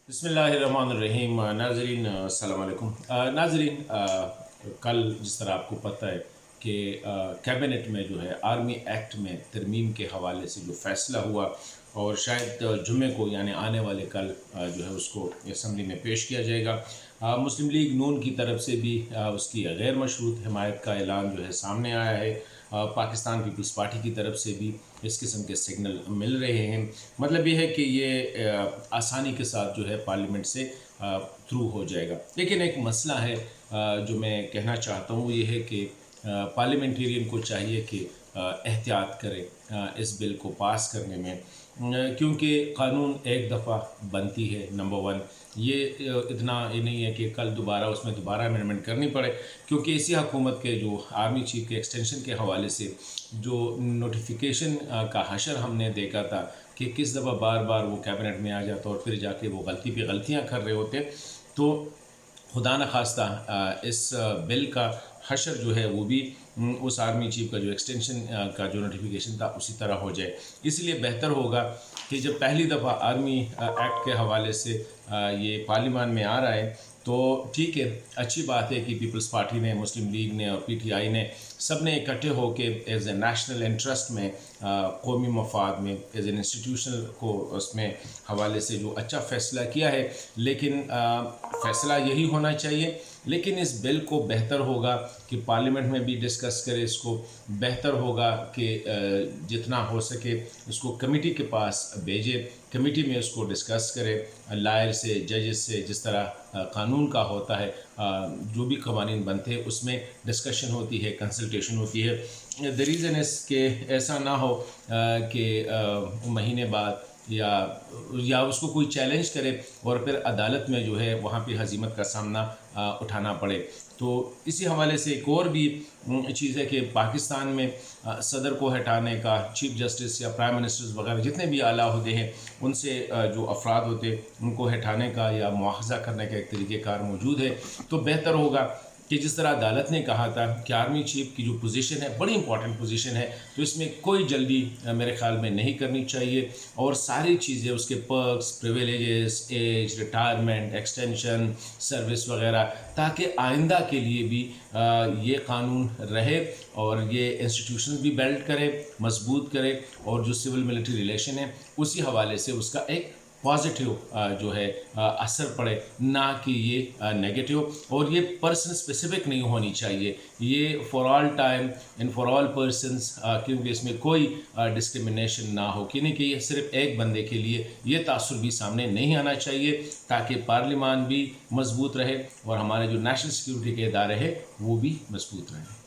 बिस्मिल्लाहिर्रहमानिर्रहीम। नाज़रीन अस्सलाम वालेकुम। नाज़रीन, कल जिस तरह आपको पता है कि कैबिनेट में जो है आर्मी एक्ट में तरमीम के हवाले से जो फ़ैसला हुआ और शायद जुमे को यानी आने वाले कल जो है उसको असम्बली में पेश किया जाएगा। मुस्लिम लीग नून की तरफ से भी उसकी गैर मशरूत हिमायत का ऐलान जो है सामने आया है। पाकिस्तान पीपल्स पार्टी की तरफ से भी इस किस्म के सिग्नल मिल रहे हैं। मतलब ये है कि ये आसानी के साथ जो है पार्लियामेंट से थ्रू हो जाएगा। लेकिन एक मसला है जो मैं कहना चाहता हूँ, ये है कि पार्लियामेंटेरियन को चाहिए कि एहतियात करें इस बिल को पास करने में, क्योंकि कानून एक दफ़ा बनती है। नंबर वन, ये इतना ये नहीं है कि कल दोबारा उसमें दोबारा अमेंडमेंट करनी पड़े, क्योंकि इसी हुकूमत के जो आर्मी चीफ के एक्सटेंशन के हवाले से जो नोटिफिकेशन का हशर हमने देखा था कि किस दफ़ा बार बार वो कैबिनेट में आ जाता और फिर जाके वो गलती पे गलतियाँ कर रहे होते, तो खुदा न खास्ता इस बिल का हशर जो है वो भी उस आर्मी चीफ का जो एक्सटेंशन का जो नोटिफिकेशन था उसी तरह हो जाए। इसलिए बेहतर होगा कि जब पहली दफ़ा आर्मी एक्ट के हवाले से ये पार्लियामान में आ रहा है तो ठीक है, अच्छी बात है कि पीपल्स पार्टी ने, मुस्लिम लीग ने और पीटीआई ने सब ने इकट्ठे होकर एज ए नेशनल इंटरेस्ट में, कौमी मफाद में, एज एन इंस्टीट्यूशनल को उसमें हवाले से जो अच्छा फ़ैसला किया है। लेकिन फ़ैसला यही होना चाहिए, लेकिन इस बिल को बेहतर होगा कि पार्लियामेंट में भी डिस्कस करें। इसको बेहतर होगा कि जितना हो सके उसको कमेटी के पास भेजें, कमेटी में उसको डिस्कस करें लायर से, जजेस से, जिस तरह कानून का होता है। जो भी कवानीन बनते हैं उसमें डिस्कशन होती है, कंसल्टेशन होती है। द रीज़न इस के ऐसा ना हो कि महीने बाद या उसको कोई चैलेंज करे और फिर अदालत में जो है वहाँ पे हजीमत का सामना उठाना पड़े। तो इसी हवाले से एक और भी चीज़ है कि पाकिस्तान में सदर को हटाने का, चीफ जस्टिस या प्राइम मिनिस्टर्स वगैरह जितने भी आला होते हैं उनसे जो अफराद होते उनको हटाने का या मुआवजा करने का एक तरीक़ेकार मौजूद है। तो बेहतर होगा कि जिस तरह अदालत ने कहा था कि आर्मी चीफ की जो पोजीशन है बड़ी इंपॉर्टेंट पोजीशन है, तो इसमें कोई जल्दी मेरे ख्याल में नहीं करनी चाहिए और सारी चीज़ें उसके perks, privileges, age, retirement, extension, service वगैरह, ताकि आइंदा के लिए भी ये कानून रहे और ये इंस्टीट्यूशन भी बिल्ड करे, मजबूत करे और जो सिविल मिलिट्री रिलेशन है उसी हवाले से उसका एक पॉजिटिव जो है असर पड़े, ना कि ये नेगेटिव। और ये पर्सन स्पेसिफिक नहीं होनी चाहिए, ये for all time and for all persons, क्योंकि इसमें कोई डिस्क्रिमिनेशन ना हो, कि नहीं कि ये सिर्फ एक बंदे के लिए, ये तासुर भी सामने नहीं आना चाहिए, ताकि पार्लियामान भी मजबूत रहे और हमारे जो नेशनल सिक्योरिटी के इदारे हैं वो भी मजबूत रहें।